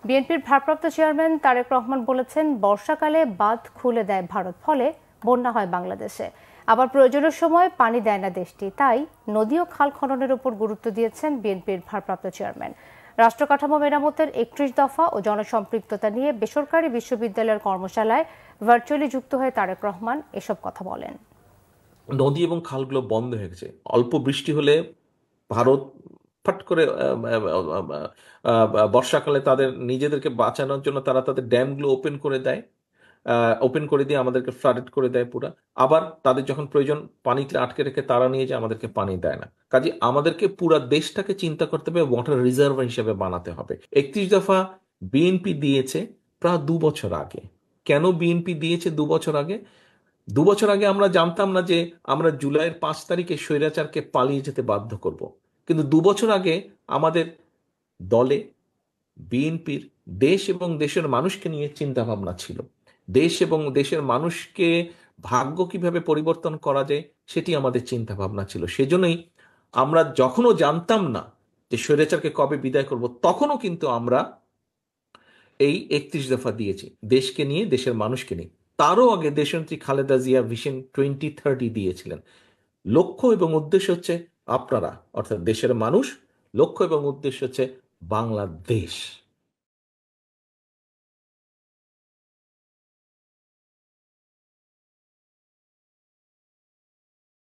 বিএনপির ভারপ্রাপ্ত চেয়ারম্যান তারেক রহমান বলেছেন, বর্ষাকালে বাঁধ খুলে দেয় ভারত, ফলে বন্যা হয় বাংলাদেশে। আবার প্রয়োজনের সময় পানি দেয় না দেশটি। তাই নদী ও খাল খননের উপর গুরুত্ব দিয়েছেন বিএনপির ভারপ্রাপ্ত চেয়ারম্যান। রাষ্ট্র কাঠামো মেরামতের ৩১ দফা ও জনসম্পৃক্ততা নিয়ে বেসরকারি বিশ্ববিদ্যালয়ের কর্মশালায় ভার্চুয়ালি যুক্ত হয়ে তারেক রহমান এসব কথা বলেন। নদী এবং খালগুলো বন্ধ হয়ে গেছে। অল্প বৃষ্টি হলে ভারত ফট করে বর্ষাকালে তাদের নিজেদেরকে বাঁচানোর জন্য তারা তাদের ড্যামগুলো ওপেন করে দেয়, ওপেন করে দিয়ে আমাদেরকে ফ্লাডেড করে দেয় পুরা। আবার তাদের যখন প্রয়োজন পানিতে আটকে রেখে তারা নিয়ে যায়, আমাদেরকে পানি দেয় না। কাজে আমাদেরকে পুরা দেশটাকে চিন্তা করতে হবে, ওয়াটার রিজার্ভ হিসেবে বানাতে হবে। ৩১ দফা বিএনপি দিয়েছে প্রায় ২ বছর আগে। কেন বিএনপি দিয়েছে ২ বছর আগে? ২ বছর আগে আমরা জানতাম না যে আমরা জুলাইয়ের ৫ তারিখে স্বৈরাচারকে পালিয়ে যেতে বাধ্য করব। কিন্তু ২ বছর আগে আমাদের দলে বিএনপির দেশ এবং দেশের মানুষকে নিয়ে চিন্তা ভাবনা ছিল। দেশ এবং দেশের মানুষকে ভাগ্য কিভাবে পরিবর্তন করা যায় সেটি আমাদের চিন্তা ভাবনা ছিল। সেজন্যই আমরা যখনও জানতাম না যে স্বৈরাচারকে কবে বিদায় করব, তখনও কিন্তু আমরা এই ৩১ দফা দিয়েছি, দেশকে নিয়ে, দেশের মানুষকে নিয়ে। তারও আগে দেশনেত্রী খালেদা জিয়া ভিশন 2030 দিয়েছিলেন। লক্ষ্য এবং উদ্দেশ্য হচ্ছে আপনারা, অর্থাৎ দেশের মানুষ। লক্ষ্য এবং উদ্দেশ্য হচ্ছে বাংলাদেশ।